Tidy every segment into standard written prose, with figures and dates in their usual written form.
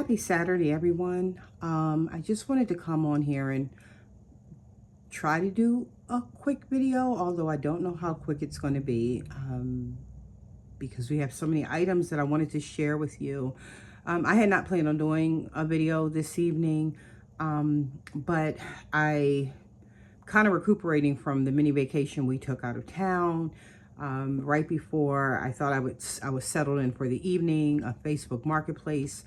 Happy Saturday, everyone. I just wanted to come on here and try to do a quick video, although I don't know how quick it's going to be because we have so many items that I wanted to share with you. I had not planned on doing a video this evening, but I kind of recuperating from the mini vacation we took out of town. Right before I thought I was settled in for the evening, a Facebook Marketplace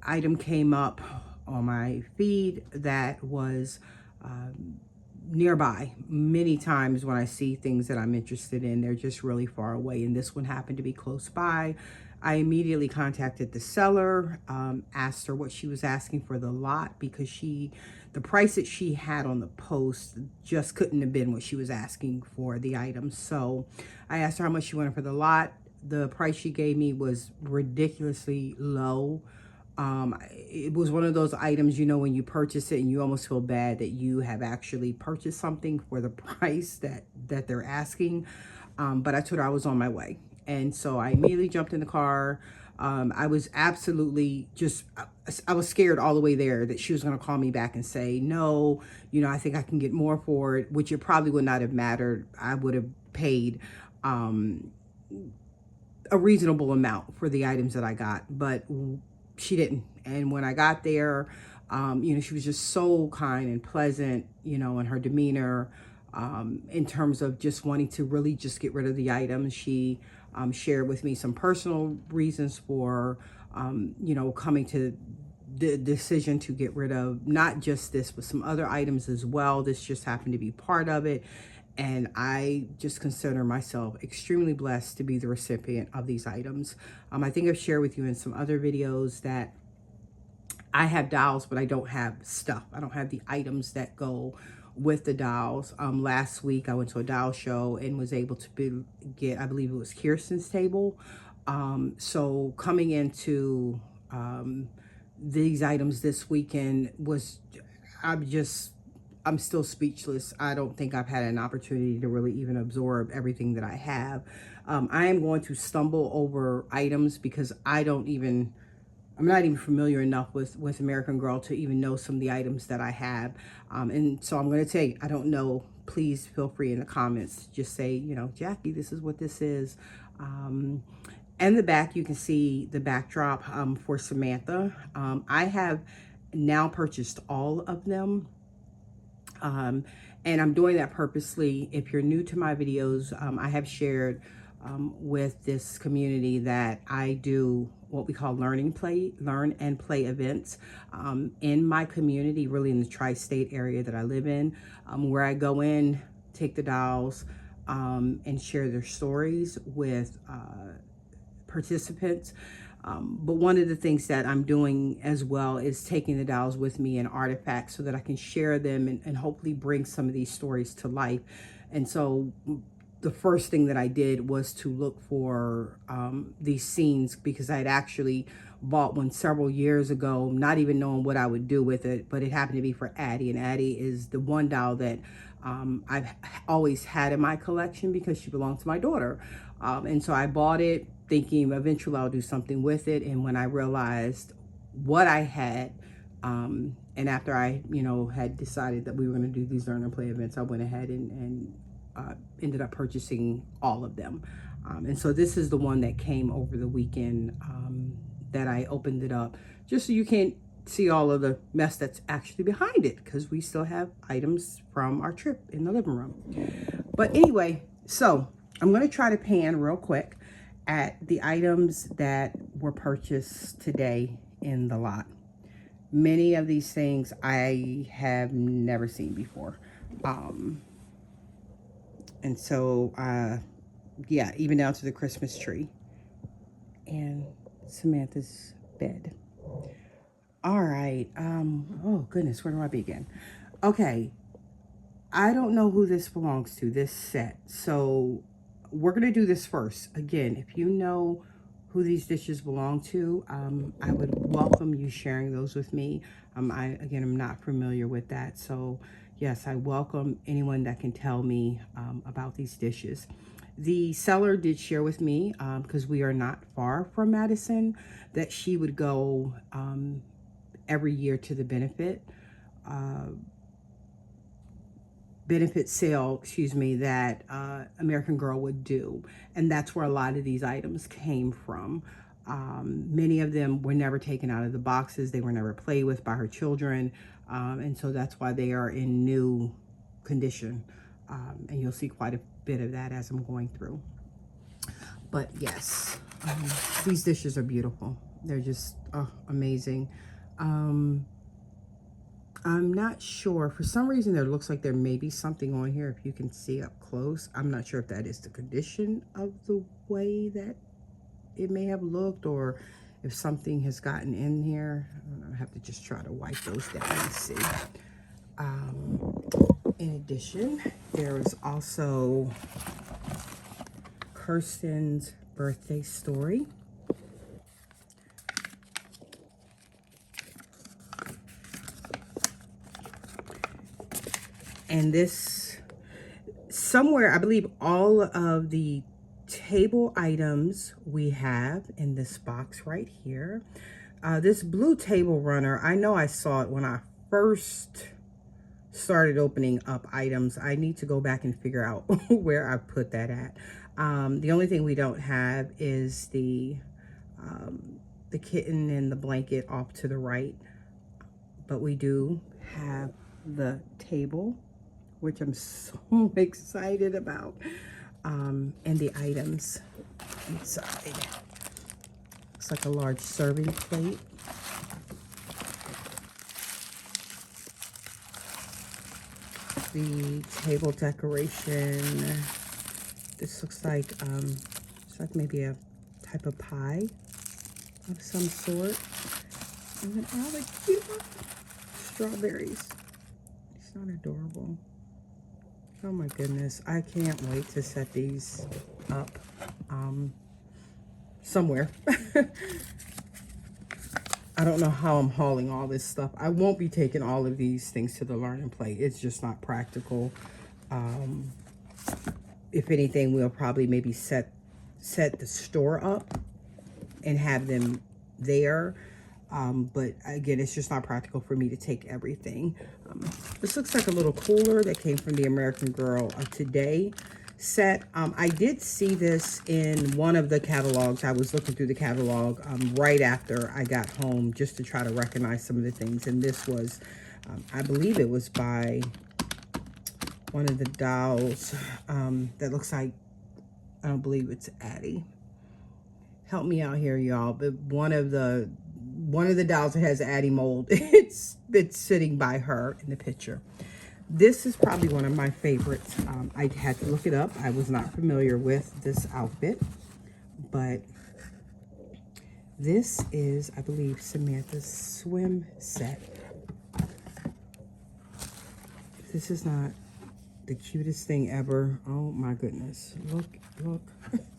item came up on my feed that was nearby. Many times when I see things that I'm interested in, they're just really far away, and this one happened to be close by. I immediately contacted the seller, asked her what she was asking for the lot, because the price that she had on the post just couldn't have been what she was asking for the item. So I asked her how much she wanted for the lot. The price she gave me was ridiculously low. It was one of those items, you know, when you purchase it and you almost feel bad that you have actually purchased something for the price that they're asking. But I told her I was on my way. And so I immediately jumped in the car. I was absolutely I was scared all the way there that she was going to call me back and say, no, you know, I think I can get more for it, which it probably would not have mattered. I would have paid a reasonable amount for the items that I got, but she didn't. And when I got there, you know, she was just so kind and pleasant, you know, in her demeanor, in terms of just wanting to really just get rid of the items. She shared with me some personal reasons for, you know, coming to the decision to get rid of not just this, but some other items as well. This just happened to be part of it. And I just consider myself extremely blessed to be the recipient of these items. I think I've shared with you in some other videos that I have dolls, but I don't have stuff. I don't have the items that go with the dolls. Last week I went to a doll show and was able to get, I believe it was Kirsten's table. So coming into these items this weekend was, I'm still speechless. I don't think I've had an opportunity to really even absorb everything that I have. I am going to stumble over items because I'm not even familiar enough with American Girl to even know some of the items that I have. And so I'm going to tell you, I don't know. Please feel free in the comments. Just say, you know, Jackie, this is what this is. And the back, you can see the backdrop for Samantha. I have now purchased all of them. And I'm doing that purposely. If you're new to my videos, I have shared with this community that I do what we call learn and play events in my community, really in the tri-state area that I live in, where I go in, take the dolls, and share their stories with participants. But one of the things that I'm doing as well is taking the dolls with me in artifacts so that I can share them and hopefully bring some of these stories to life. And so the first thing that I did was to look for these scenes, because I had actually bought one several years ago, not even knowing what I would do with it, but it happened to be for Addie. And Addie is the one doll that I've always had in my collection because she belonged to my daughter. And so I bought it thinking eventually I'll do something with it. And when I realized what I had, and after I, you know, had decided that we were going to do these learn and play events, I went ahead and ended up purchasing all of them. And so this is the one that came over the weekend, that I opened it up just so you can see all of the mess that's actually behind it, because we still have items from our trip in the living room. But anyway, so I'm going to try to pan real quick at the items that were purchased today in the lot. Many of these things I have never seen before. And so, yeah, even down to the Christmas tree and Samantha's bed. All right. Oh goodness, where do I begin? Okay. I don't know who this belongs to, this set. So we're going to do this first. Again, if you know who these dishes belong to, I would welcome you sharing those with me. Again, I'm not familiar with that. So yes, I welcome anyone that can tell me about these dishes. The seller did share with me, because we are not far from Madison, that she would go every year to the benefit sale, excuse me, that American Girl would do. And that's where a lot of these items came from. Many of them were never taken out of the boxes. They were never played with by her children. And so that's why they are in new condition. And you'll see quite a bit of that as I'm going through. But yes, these dishes are beautiful. They're just amazing. I'm not sure. For some reason, there looks like there may be something on here if you can see up close. I'm not sure if that is the condition of the way that it may have looked, or if something has gotten in here. I have to just try to wipe those down and see. In addition, there is also Kirsten's birthday story. And this, somewhere, I believe all of the table items we have in this box right here. This blue table runner, I know I saw it when I first started opening up items. I need to go back and figure out where I put that at. The only thing we don't have is the kitten and the blanket off to the right. But we do have the table, which I'm so excited about, and the items inside. It's like a large serving plate. The table decoration. This looks like it's like maybe a type of pie of some sort. And then all the cute strawberries. It's not adorable. Oh my goodness, I can't wait to set these up somewhere. I don't know how I'm hauling all this stuff. I won't be taking all of these things to the Learn and Play. It's just not practical. If anything, we'll probably maybe set the store up and have them there. But again, it's just not practical for me to take everything. This looks like a little cooler that came from the American Girl of Today set. I did see this in one of the catalogs. I was looking through the catalog right after I got home just to try to recognize some of the things. And this was, I believe it was by one of the dolls that looks like, I don't believe it's Addie. Help me out here, y'all. But one of the dolls that has Addie mold, it's sitting by her in the picture. This is probably one of my favorites. I had to look it up. I was not familiar with this outfit, but this is, I believe, Samantha's swim set. This is not the cutest thing ever. Oh my goodness. Look,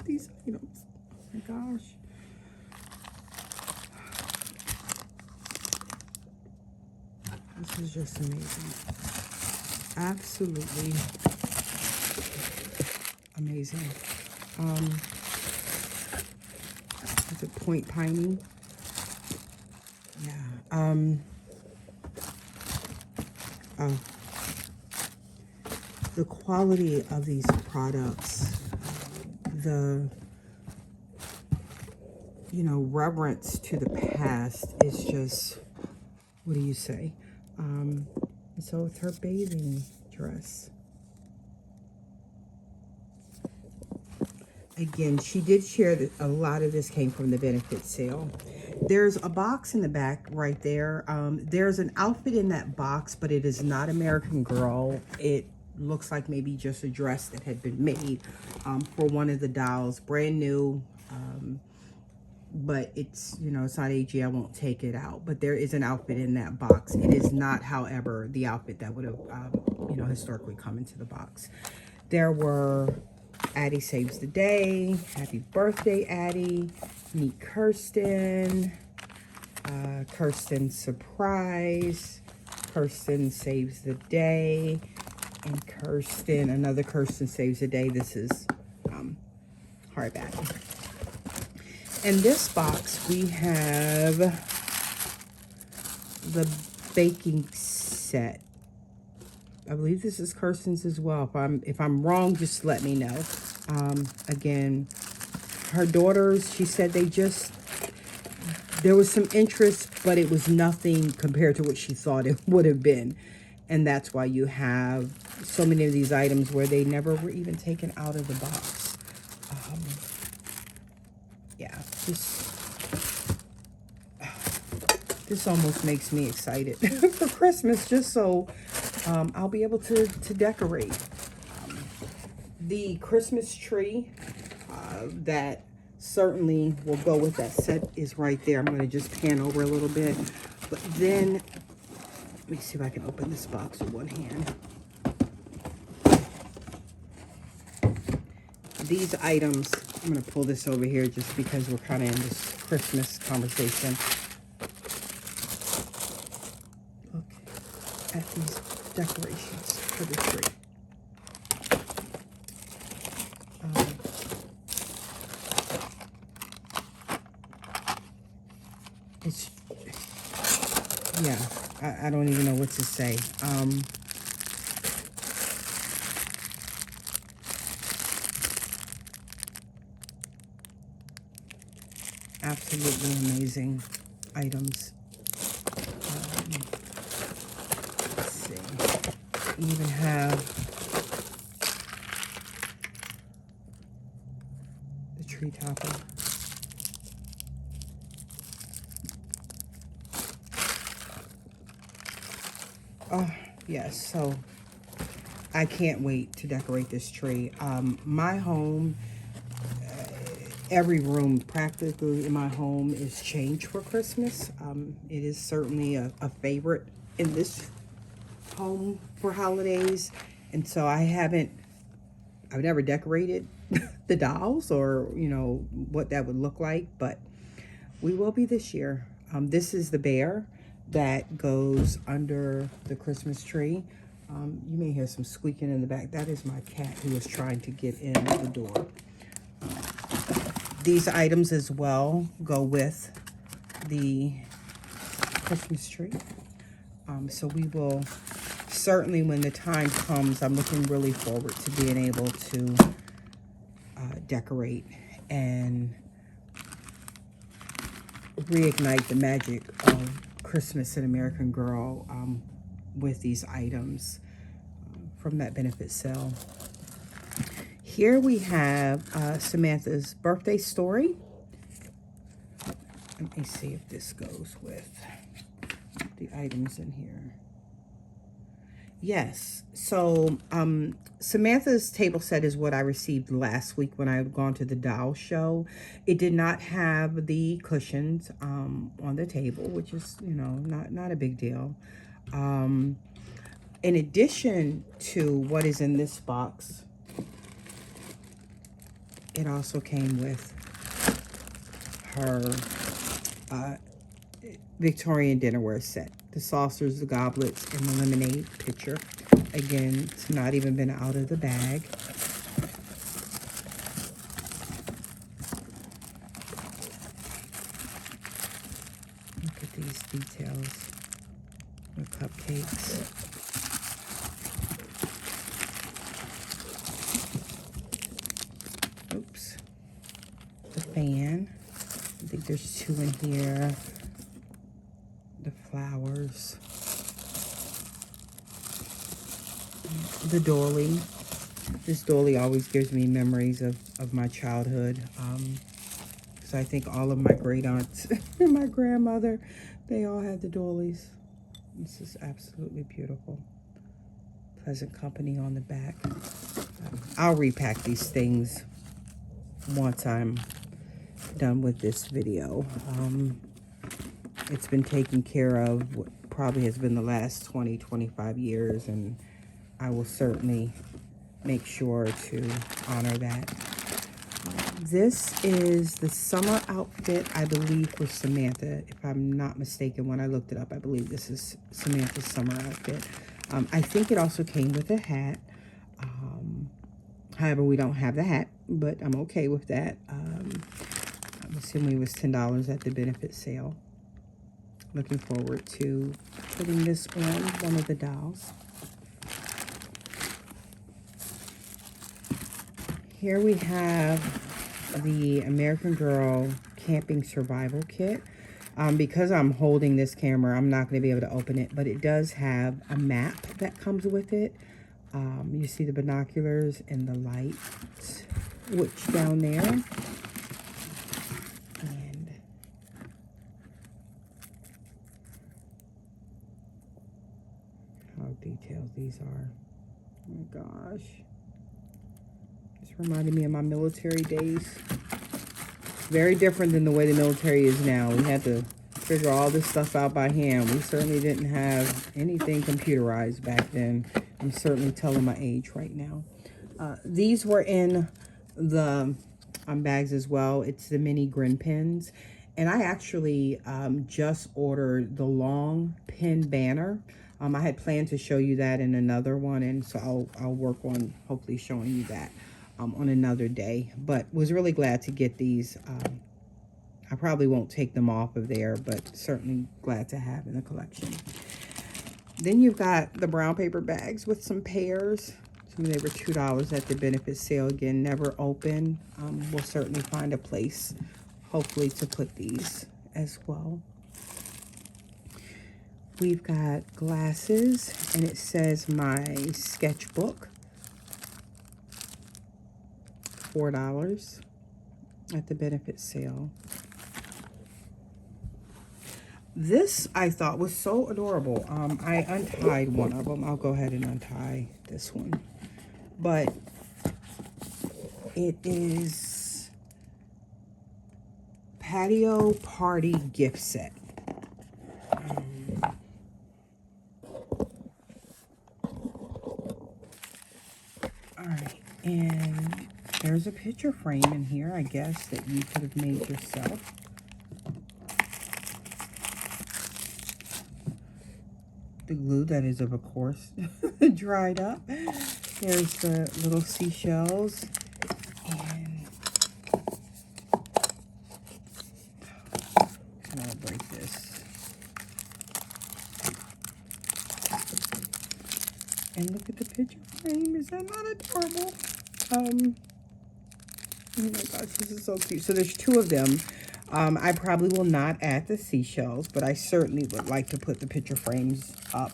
these items. Oh my gosh. This is just amazing. Absolutely amazing. Is it Point Piney? Yeah. Oh. The quality of these products, the, reverence to the past is just, what do you say? And so it's her bathing dress. Again, she did share that a lot of this came from the benefit sale. There's a box in the back right there. There's an outfit in that box, but it is not American Girl. It looks like maybe just a dress that had been made for one of the dolls, brand new. But it's, it's not AG. I won't take it out. But there is an outfit in that box. It is not, however, the outfit that would have, historically come into the box. There were Addie Saves the Day, Happy Birthday, Addie, Meet Kirsten, Kirsten Surprise, Kirsten Saves the Day, and Kirsten, another Kirsten Saves the Day. This is hardback. In this box, we have the baking set. I believe this is Kirsten's as well. If I'm wrong, just let me know. Again, her daughters, she said there was some interest, but it was nothing compared to what she thought it would have been. And that's why you have so many of these items where they never were even taken out of the box. Yeah, this almost makes me excited for Christmas, just so I'll be able to decorate. The Christmas tree that certainly will go with that set is right there. I'm going to just pan over a little bit. But then, let me see if I can open this box with one hand. These items, I'm going to pull this over here just because we're kind of in this Christmas conversation. Look at these decorations for the tree. Yeah, I don't even know what to say. Absolutely amazing items. Let's see. You even have the tree topper. Oh, yes. So I can't wait to decorate this tree. My home, every room practically in my home is changed for Christmas. It is certainly a favorite in this home for holidays. And so I've never decorated the dolls or, you know, what that would look like, but we will be this year. This is the bear that goes under the Christmas tree. You may hear some squeaking in the back. That is my cat who is trying to get in the door. These items as well go with the Christmas tree. So we will certainly, when the time comes, I'm looking really forward to being able to decorate and reignite the magic of Christmas and American Girl with these items from that benefit sale. Here we have Samantha's birthday story. Let me see if this goes with the items in here. Yes, so Samantha's table set is what I received last week when I had gone to the doll show. It did not have the cushions on the table, which is, you know, not a big deal. In addition to what is in this box, it also came with her Victorian dinnerware set. The saucers, the goblets, and the lemonade pitcher. Again, it's not even been out of the bag. Look at these details. The cupcakes. Oops. The fan. I think there's 2 in here. The flowers. The dolly. This dolly always gives me memories of my childhood. So I think all of my great aunts and my grandmother, they all had the dollies. This is absolutely beautiful. Pleasant company on the back. I'll repack these things once I'm done with this video. It's been taken care of what probably has been the last 20-25 years, and I will certainly make sure to honor that. This is the summer outfit, I believe, for Samantha. If I'm not mistaken, when I looked it up, I believe this is Samantha's summer outfit. I think it also came with a hat. However, we don't have the hat. but I'm okay with that. I'm assuming it was $10 at the benefit sale. Looking forward to putting this on one of the dolls. Here we have the American Girl Camping Survival Kit. Because I'm holding this camera, I'm not going to be able to open it, but it does have a map that comes with it. You see the binoculars and the light switch down there. And how detailed these are. Oh my gosh. This reminded me of my military days. Very different than the way the military is now. We had to figure all this stuff out by hand. We certainly didn't have anything computerized back then. I'm certainly telling my age right now. These were in the bags as well. It's the mini Grin pins. And I actually just ordered the long pin banner. I had planned to show you that in another one. And so I'll work on hopefully showing you that on another day, but was really glad to get these. I probably won't take them off of there, but certainly glad to have in the collection. Then you've got the brown paper bags with some pears. They were $2 at the benefit sale. Again, never open. We'll certainly find a place, hopefully, to put these as well. We've got glasses, and it says my sketchbook. $4 at the benefit sale. This I thought was so adorable. I untied one of them. I'll go ahead and untie this one. But it is patio party gift set. All right, and there's a picture frame in here, I guess, that you could have made yourself. The glue that is, of course, dried up. There's the little seashells. And I'll break this. And look at the picture frame. Is that not adorable? Oh my gosh, this is so cute. So there's two of them. I probably will not add the seashells, but I certainly would like to put the picture frames up.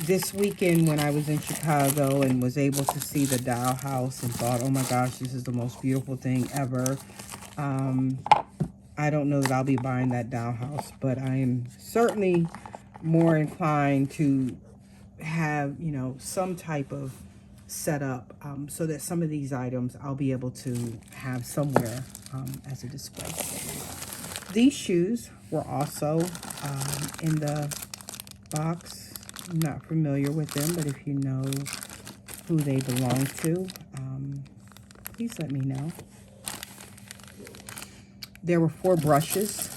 This weekend when I was in Chicago and was able to see the doll house and thought, oh my gosh, this is the most beautiful thing ever. I don't know that I'll be buying that doll house, but I am certainly more inclined to have, you know, some type of setup so that some of these items I'll be able to have somewhere as a display. These shoes were also in the box. I'm not familiar with them, but if you know who they belong to, please let me know. There were 4 brushes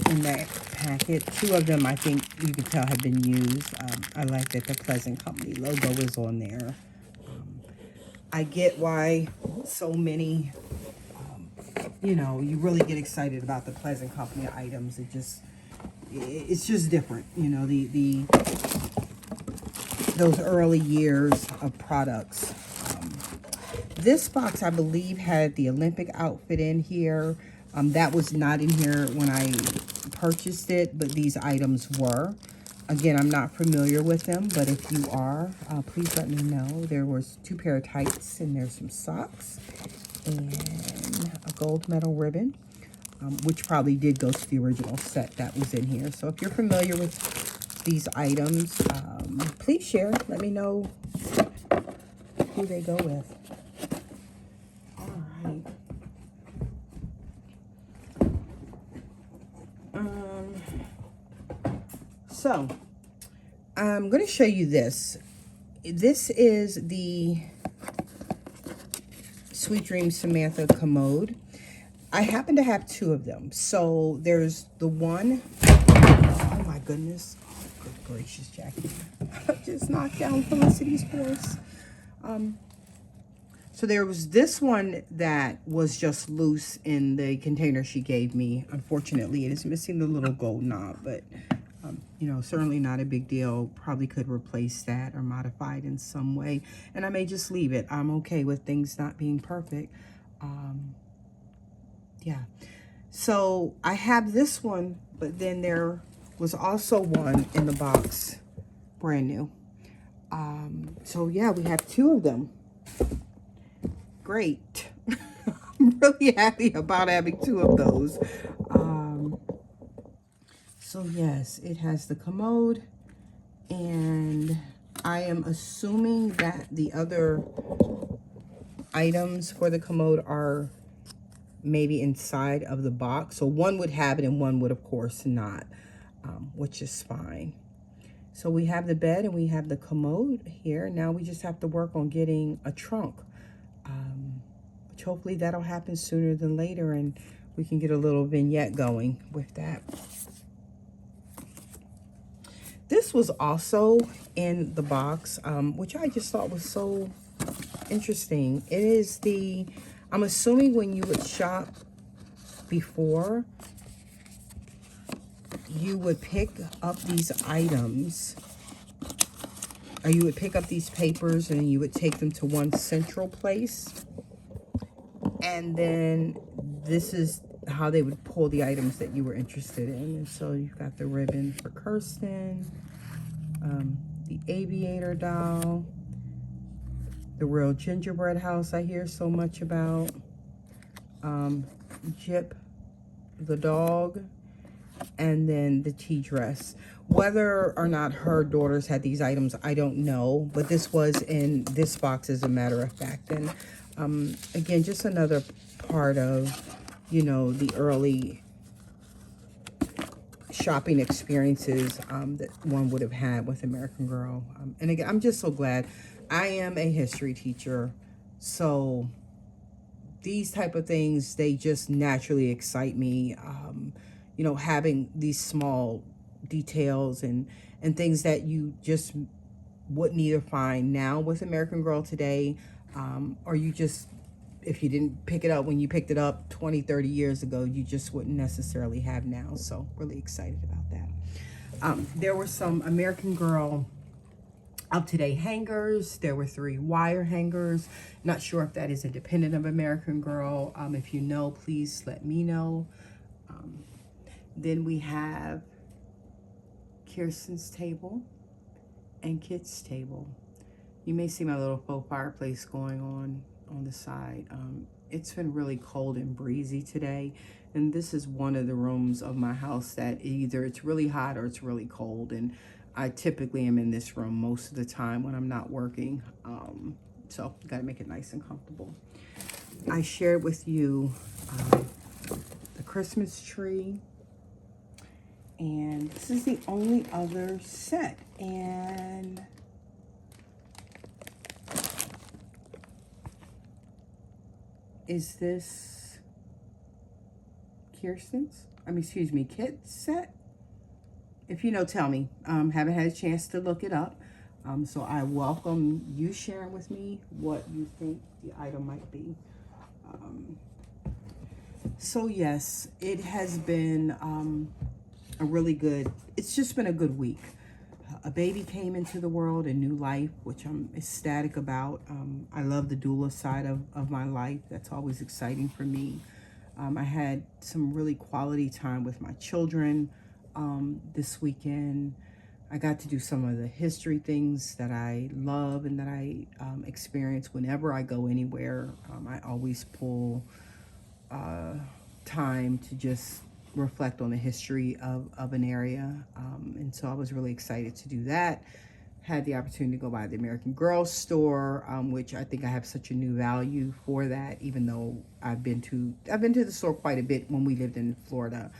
in that packet. 2 of them I think you can tell have been used. I like that the Pleasant Company logo is on there. I get why so many, you know, you really get excited about the Pleasant Company items. It's just different, you know, those early years of products. This box, I believe, had the Olympic outfit in here. That was not in here when I purchased it, but these items were. Again, I'm not familiar with them, but if you are, please let me know. There was 2 pair of tights, and there's some socks, and a gold medal ribbon, which probably did go to the original set that was in here. So if you're familiar with these items, please share. Let me know who they go with. All right. So, I'm going to show you this. This is the Sweet Dreams Samantha commode. I happen to have 2 of them. So, there's the one, oh my goodness. Oh, good gracious, Jackie. I just knocked down Felicity's voice. So there was this one that was just loose in the container she gave me. Unfortunately, it is missing the little gold knob, but you know, certainly not a big deal. Probably could replace that or modify it in some way. And I may just leave it. I'm okay with things not being perfect. Yeah. So I have this one, but then there was also one in the box, brand new. So yeah, we have two of them. Great. I'm really happy about having two of those. So yes, it has the commode, and I am assuming that the other items for the commode are maybe inside of the box. So one would have it and one would of course not, which is fine. So we have the bed and we have the commode here. Now we just have to work on getting a trunk, which hopefully that'll happen sooner than later, and we can get a little vignette going with that. This was also in the box, which I just thought was so interesting. It is the, I'm assuming when you would shop before, you would pick up these items, or you would pick up these papers and you would take them to one central place. And then this is how they would pull the items that you were interested in. And so you've got the ribbon for Kirsten, the aviator doll, the real gingerbread house I hear so much about, Jip the dog, and then the tea dress. Whether or not her daughters had these items, I don't know, but this was in this box as a matter of fact. And again, just another part of, you know, the early shopping experiences that one would have had with American Girl. And again, I'm just so glad. I am a history teacher, so these type of things, they just naturally excite me. You know, having these small details and things that you just wouldn't either find now with American Girl today, or you just, if you didn't pick it up when you picked it up 20, 30 years ago, you just wouldn't necessarily have now. So really excited about that. There were some American Girl up-to-date hangers. There were 3 wire hangers. Not sure if that is independent of American Girl. If you know, please let me know. Then we have Kirsten's table and Kit's table. You may see my little faux fireplace going on the side. It's been really cold and breezy today, and this is one of the rooms of my house that either it's really hot or it's really cold, and I typically am in this room most of the time when I'm not working. So got to make it nice and comfortable. I shared with you the Christmas tree, and this is the only other set. And is this Kirsten's? Excuse me, Kit's set? If you know, tell me. Haven't had a chance to look it up. So I welcome you sharing with me what you think the item might be. So yes, it has been a really good, it's just been a good week. A baby came into the world, a new life, which I'm ecstatic about. I love the doula side of my life. That's always exciting for me. I had some really quality time with my children this weekend. I got to do some of the history things that I love and that I experience whenever I go anywhere. I always pull time to just reflect on the history of an area. And so I was really excited to do that. Had the opportunity to go by the American Girl store, which I think I have such a new value for that, even though I've been to the store quite a bit when we lived in Florida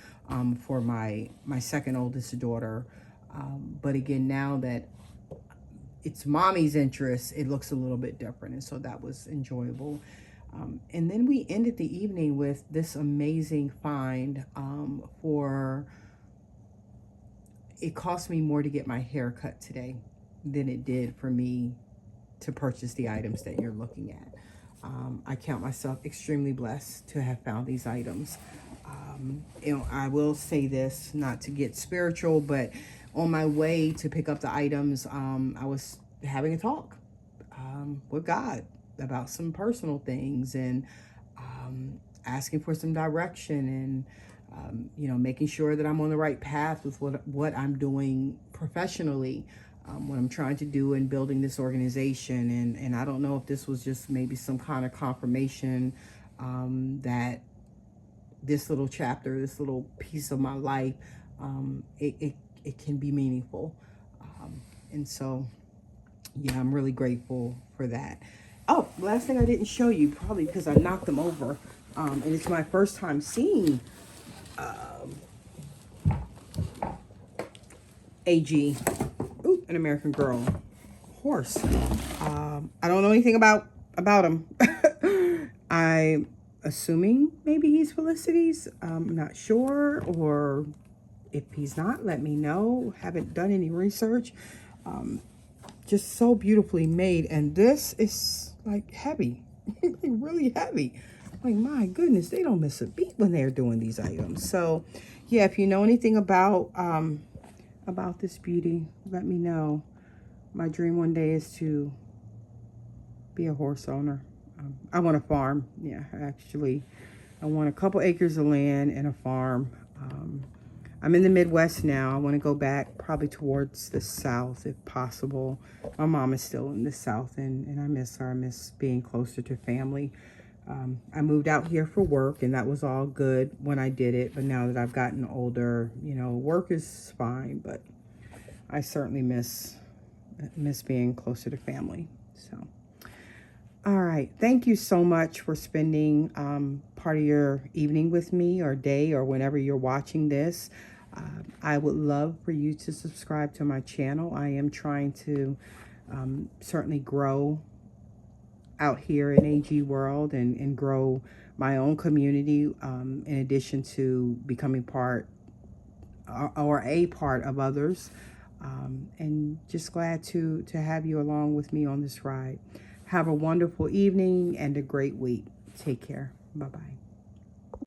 for my second oldest daughter. But again, now that it's mommy's interest, it looks a little bit different. And so that was enjoyable. And then we ended the evening with this amazing find it cost me more to get my hair cut today than it did for me to purchase the items that you're looking at. I count myself extremely blessed to have found these items. I will say this, not to get spiritual, but on my way to pick up the items, I was having a talk with God about some personal things, and asking for some direction, and making sure that I'm on the right path with what I'm doing professionally, what I'm trying to do in building this organization. And I don't know if this was just maybe some kind of confirmation that this little chapter, this little piece of my life, it can be meaningful. And so, yeah, I'm really grateful for that. Oh, last thing I didn't show you, probably because I knocked them over. And it's my first time seeing AG, an American Girl horse. I don't know anything about him. I'm assuming maybe he's Felicity's. I'm not sure, or if he's not, let me know. Haven't done any research. Just so beautifully made, and this is like heavy, really heavy. Like, my goodness, they don't miss a beat when they're doing these items. So yeah, if you know anything about this beauty, let me know. My dream one day is to be a horse owner. I want a farm. Yeah, actually, I want a couple acres of land and a farm. I'm in the Midwest now. I want to go back probably towards the South if possible. My mom is still in the South, and I miss her. I miss being closer to family. I moved out here for work, and that was all good when I did it. But now that I've gotten older, work is fine, but I certainly miss being closer to family. So, all right. Thank you so much for spending part of your evening with me, or day, or whenever you're watching this. I would love for you to subscribe to my channel. I am trying to certainly grow out here in AG world, and grow my own community, in addition to becoming part or a part of others. And just glad to have you along with me on this ride. Have a wonderful evening and a great week. Take care. Bye-bye.